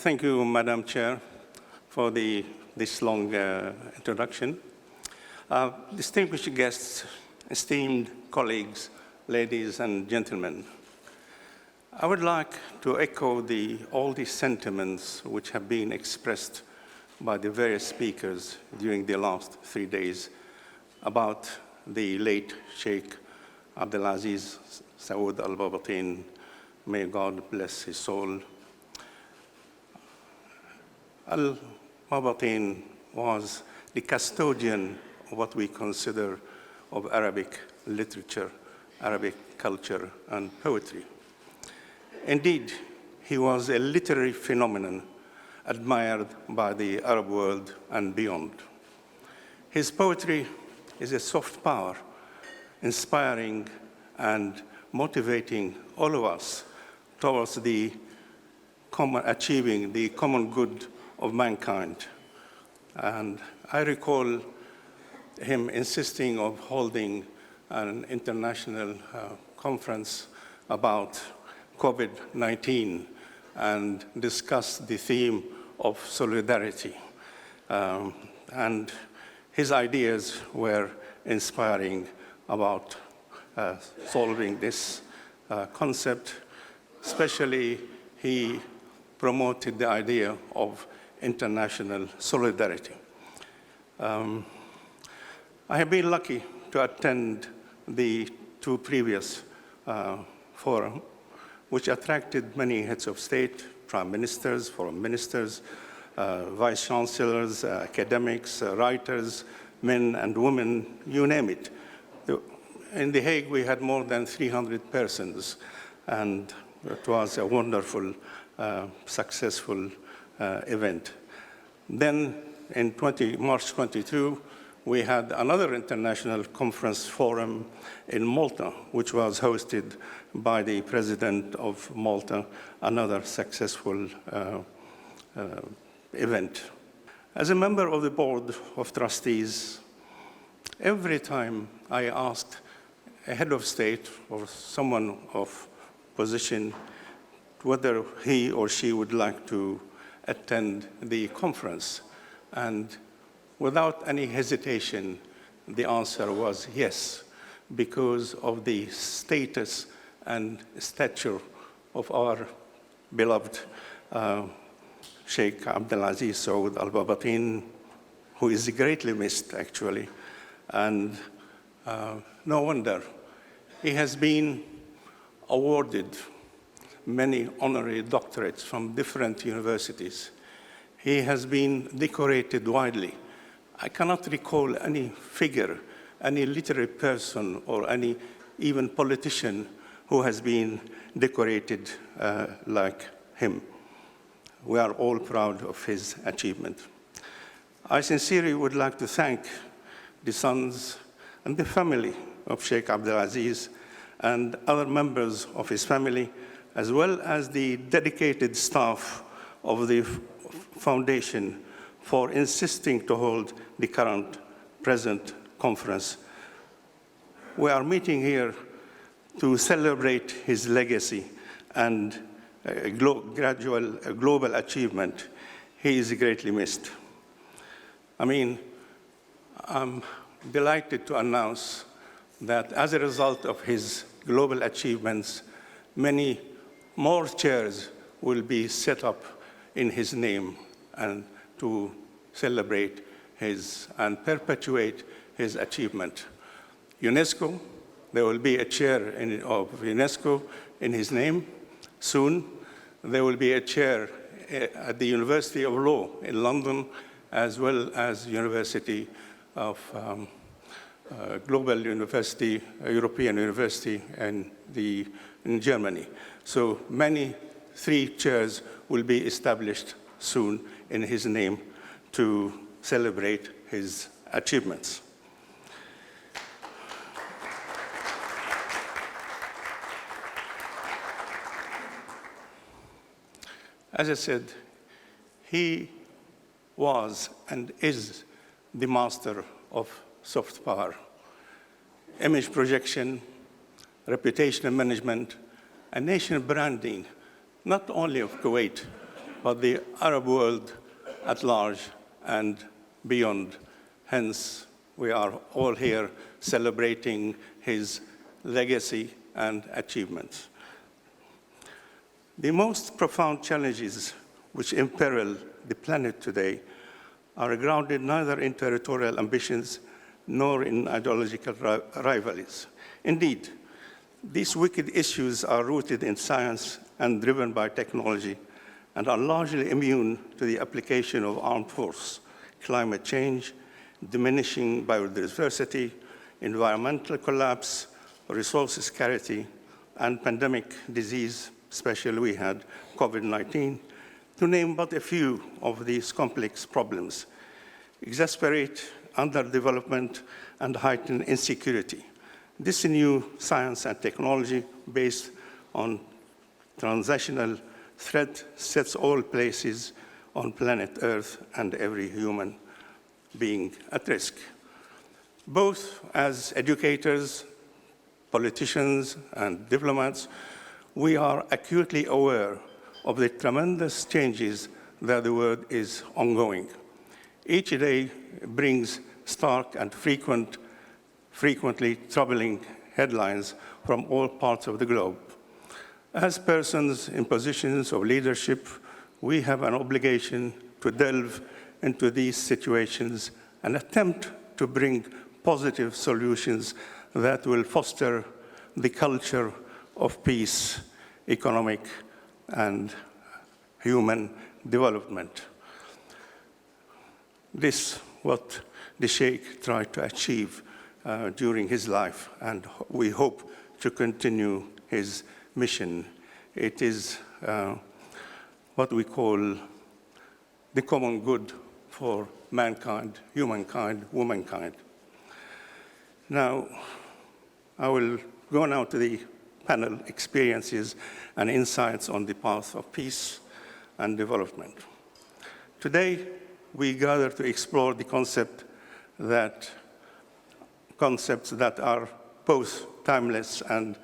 Thank you, Madam Chair, for this long introduction. Distinguished guests, esteemed colleagues, ladies and gentlemen, I would like to echo all the sentiments which have been expressed by the various speakers during the last 3 days about the late Sheikh Abdulaziz Saud al-Bابطين. May God bless his soul. Al-Bابطين was the custodian of what we consider of Arabic literature, Arabic culture, and poetry. Indeed, he was a literary phenomenon admired by the Arab world and beyond. His poetry is a soft power, inspiring and motivating all of us towards achieving the common good of mankind. And I recall him insisting of holding an international conference about COVID-19 and discuss the theme of solidarity. And his ideas were inspiring about solving this concept. Especially, he promoted the idea of international solidarity. I have been lucky to attend the 2 previous forums, which attracted many heads of state, prime ministers, foreign ministers, vice chancellors, academics, writers, men and women, you name it. In The Hague, we had more than 300 persons, and it was a wonderful, successful event. Then in March 22, we had another international conference forum in Malta, which was hosted by the president of Malta, another successful event. As a member of the board of trustees, every time I asked a head of state or someone of position whether he or she would like to attend the conference, and without any hesitation, the answer was yes, because of the status and stature of our beloved Sheikh Abdulaziz Saud al-Bابطين, who is greatly missed, actually. And no wonder. He has been awarded many honorary doctorates from different universities. He has been decorated widely. I cannot recall any figure, any literary person, or any even politician who has been decorated like him. We are all proud of his achievement. I sincerely would like to thank the sons and the family of Sheikh Abdulaziz and other members of his family, as well as the dedicated staff of the foundation for insisting to hold the present conference. We are meeting here to celebrate his legacy and global achievement. He is greatly missed. I'm delighted to announce that as a result of his global achievements, many more chairs will be set up in his name and to celebrate and perpetuate his achievement. UNESCO, there will be a chair of UNESCO in his name soon. There will be a chair at the University of Law in London, as well as University of Global University, European University in Germany. So 3 chairs will be established soon in his name to celebrate his achievements. As I said, he was and is the master of soft power, image projection, reputation management, and nation branding, not only of Kuwait, but the Arab world at large and beyond. Hence, we are all here celebrating his legacy and achievements. The most profound challenges which imperil the planet today are grounded neither in territorial ambitions nor in ideological rivalries. Indeed, these wicked issues are rooted in science and driven by technology and are largely immune to the application of armed force, climate change, diminishing biodiversity, environmental collapse, resource scarcity, and pandemic disease, especially we had COVID-19, to name but a few of these complex problems, exacerbate underdevelopment and heighten insecurity. This new science and technology based on transnational threat sets all places on planet Earth and every human being at risk. Both as educators, politicians, and diplomats, we are acutely aware of the tremendous changes that the world is ongoing. Each day brings stark and frequently troubling headlines from all parts of the globe. As persons in positions of leadership, we have an obligation to delve into these situations and attempt to bring positive solutions that will foster the culture of peace, economic, and human development. This is what the Sheikh tried to achieve during his life, and we hope to continue his mission. It is what we call the common good for mankind, humankind, womankind. Now, I will go now to the panel experiences and insights on the path of peace and development. Today, we gather to explore the concepts that are both timeless and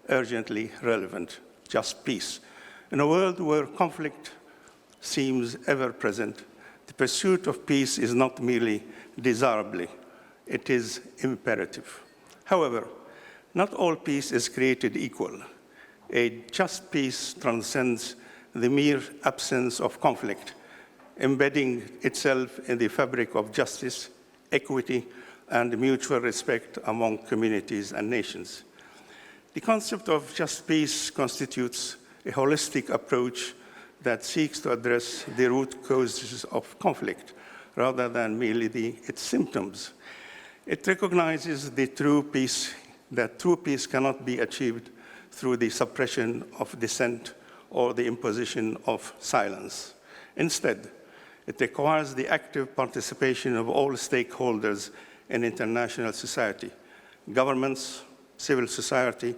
urgently relevant, just peace. In a world where conflict seems ever present, the pursuit of peace is not merely desirable, it is imperative. However, not all peace is created equal. A just peace transcends the mere absence of conflict, embedding itself in the fabric of justice, equity, and mutual respect among communities and nations. The concept of just peace constitutes a holistic approach that seeks to address the root causes of conflict rather than merely its symptoms. It recognizes that true peace cannot be achieved through the suppression of dissent or the imposition of silence. Instead, it requires the active participation of all stakeholders in international society, governments, civil society,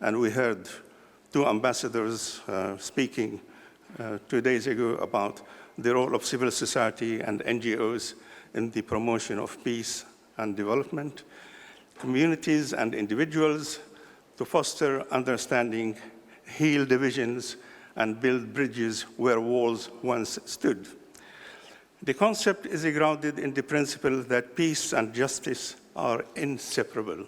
and we heard two ambassadors speaking 2 days ago about the role of civil society and NGOs in the promotion of peace and development, communities and individuals to foster understanding, heal divisions, and build bridges where walls once stood. The concept is grounded in the principle that peace and justice are inseparable.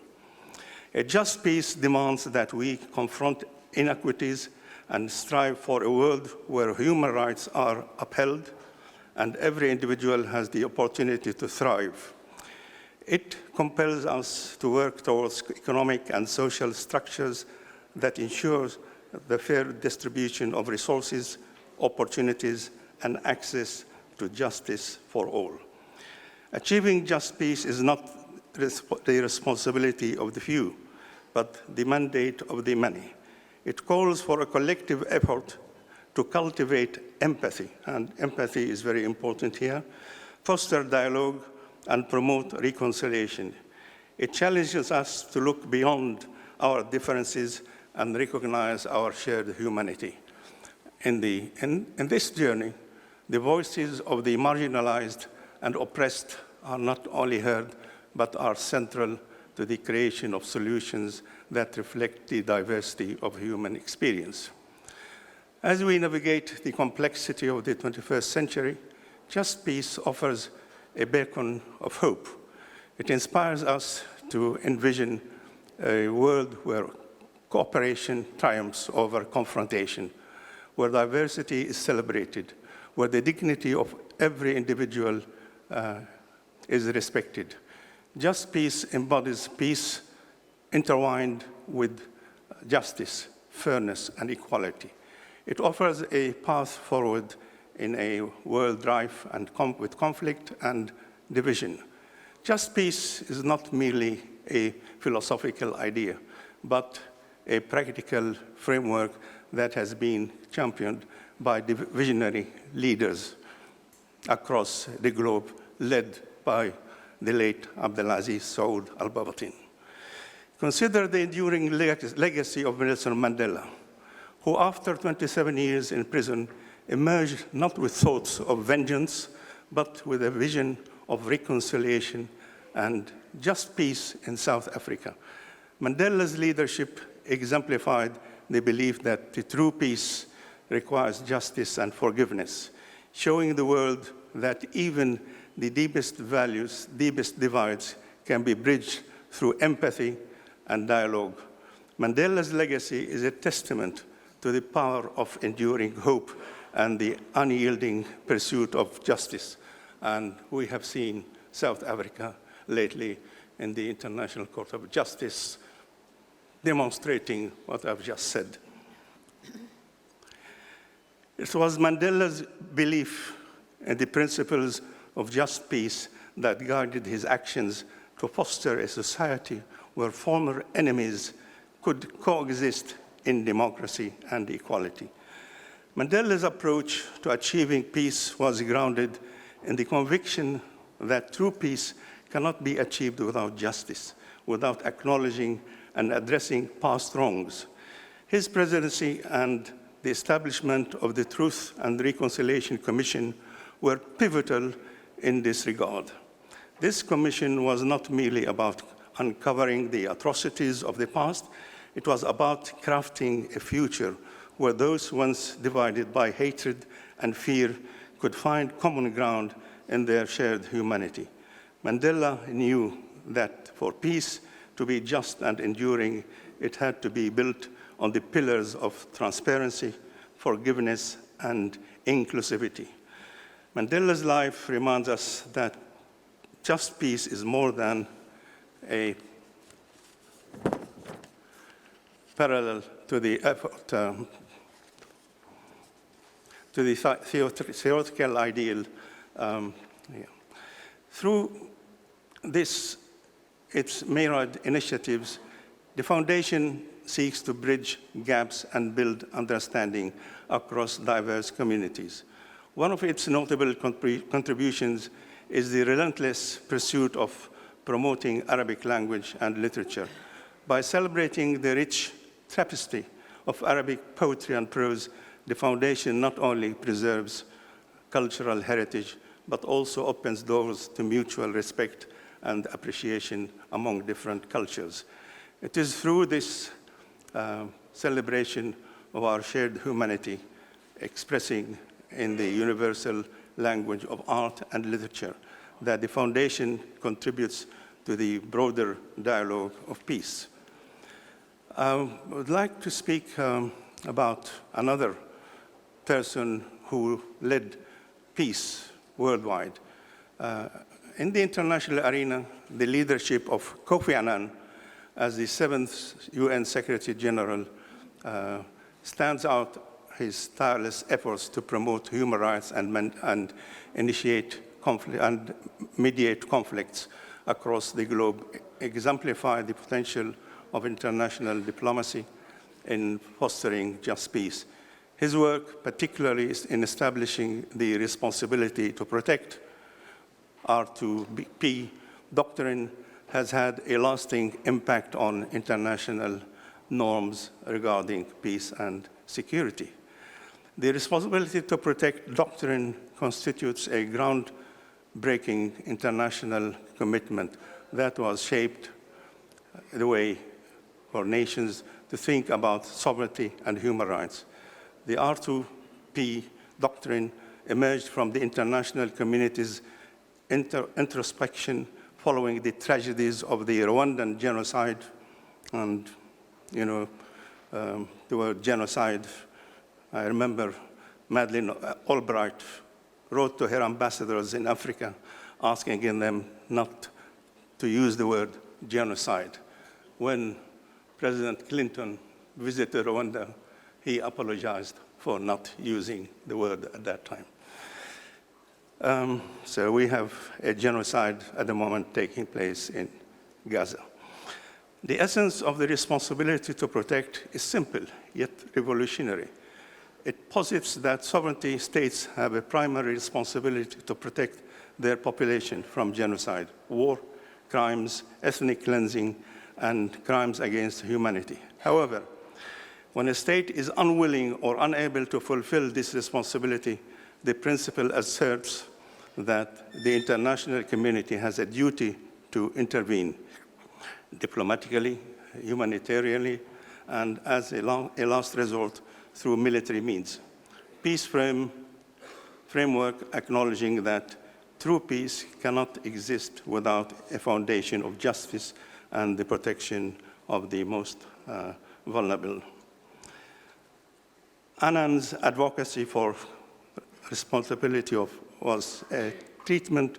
A just peace demands that we confront inequities and strive for a world where human rights are upheld and every individual has the opportunity to thrive. It compels us to work towards economic and social structures that ensure the fair distribution of resources, opportunities, and access to justice for all. Achieving just peace is not the responsibility of the few, but the mandate of the many. It calls for a collective effort to cultivate empathy, and empathy is very important here, foster dialogue, and promote reconciliation. It challenges us to look beyond our differences and recognize our shared humanity. In this journey, the voices of the marginalized and oppressed are not only heard, but are central to the creation of solutions that reflect the diversity of human experience. As we navigate the complexity of the 21st century, Just Peace offers a beacon of hope. It inspires us to envision a world where cooperation triumphs over confrontation, where diversity is celebrated, where the dignity of every individual is respected. Just Peace embodies peace intertwined with justice, fairness, and equality. It offers a path forward in a world rife and with conflict and division. Just Peace is not merely a philosophical idea, but a practical framework that has been championed by visionary leaders across the globe, led by the late Abdulaziz Saud al-Babطين. Consider the enduring legacy of Nelson Mandela, who after 27 years in prison emerged not with thoughts of vengeance, but with a vision of reconciliation and just peace in South Africa. Mandela's leadership exemplified the belief that the true peace requires justice and forgiveness, showing the world that even the deepest values, deepest divides can be bridged through empathy and dialogue. Mandela's legacy is a testament to the power of enduring hope and the unyielding pursuit of justice. And we have seen South Africa lately in the International Court of Justice demonstrating what I've just said. It was Mandela's belief in the principles of just peace that guided his actions to foster a society where former enemies could coexist in democracy and equality. Mandela's approach to achieving peace was grounded in the conviction that true peace cannot be achieved without justice, without acknowledging and addressing past wrongs. His presidency and the establishment of the Truth and Reconciliation Commission were pivotal in this regard. This commission was not merely about uncovering the atrocities of the past, it was about crafting a future where those once divided by hatred and fear could find common ground in their shared humanity. Mandela knew that for peace to be just and enduring, it had to be built on the pillars of transparency, forgiveness, and inclusivity. Mandela's life reminds us that just peace is more than a parallel to the effort, to the theoretical ideal. Through its myriad initiatives, the Foundation seeks to bridge gaps and build understanding across diverse communities. One of its notable contributions is the relentless pursuit of promoting Arabic language and literature. By celebrating the rich tapestry of Arabic poetry and prose, the Foundation not only preserves cultural heritage, but also opens doors to mutual respect and appreciation among different cultures. It is through this celebration of our shared humanity, expressing in the universal language of art and literature, that the Foundation contributes to the broader dialogue of peace. I would like to speak about another person who led peace worldwide. In the international arena, the leadership of Kofi Annan as the 7th UN Secretary General stands out his tireless efforts to promote human rights and initiate conflict and mediate conflicts across the globe, exemplify the potential of international diplomacy in fostering just peace. His work, particularly in establishing the responsibility to protect R2P doctrine, has had a lasting impact on international norms regarding peace and security. The responsibility to protect doctrine constitutes a groundbreaking international commitment that was shaped the way for nations to think about sovereignty and human rights. the R2P doctrine emerged from the international community's introspection following the tragedies of the Rwandan genocide. And, the word genocide, I remember Madeleine Albright wrote to her ambassadors in Africa asking them not to use the word genocide. When President Clinton visited Rwanda, he apologized for not using the word at that time. So we have a genocide at the moment taking place in Gaza. The essence of the responsibility to protect is simple, yet revolutionary. It posits that sovereignty states have a primary responsibility to protect their population from genocide, war, crimes, ethnic cleansing, and crimes against humanity. However, when a state is unwilling or unable to fulfill this responsibility, the principle asserts that the international community has a duty to intervene diplomatically, humanitarianly, and as a last resort through military means. Peace framework acknowledging that true peace cannot exist without a foundation of justice and the protection of the most vulnerable. Annan's advocacy for responsibility was a treatment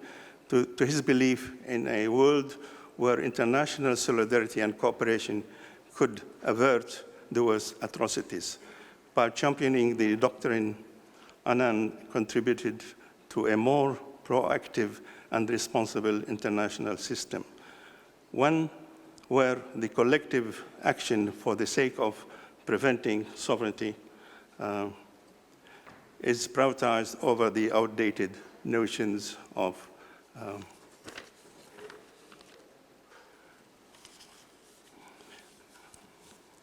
to his belief in a world where international solidarity and cooperation could avert the worst atrocities. By championing the doctrine, Annan contributed to a more proactive and responsible international system, one where the collective action for the sake of preventing sovereignty is prioritized over the outdated notions of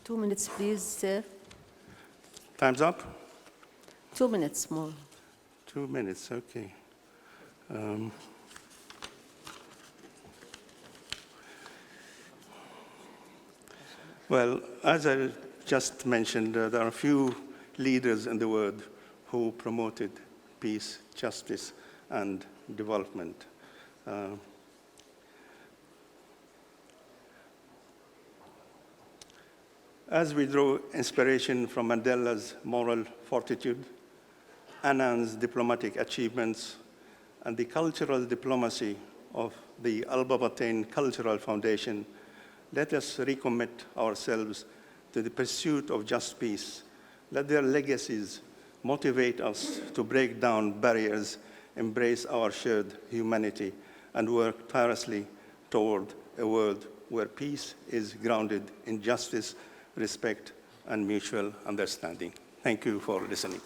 2 minutes, please, sir. Time's up? 2 minutes more. 2 minutes, okay. Well, as I just mentioned, there are a few leaders in the world who promoted peace, justice, and development. As we draw inspiration from Mandela's moral fortitude, Annan's diplomatic achievements, and the cultural diplomacy of the Al-Babbatain Cultural Foundation, let us recommit ourselves to the pursuit of just peace. Let their legacies motivate us to break down barriers, embrace our shared humanity, and work tirelessly toward a world where peace is grounded in justice, respect, and mutual understanding. Thank you for listening.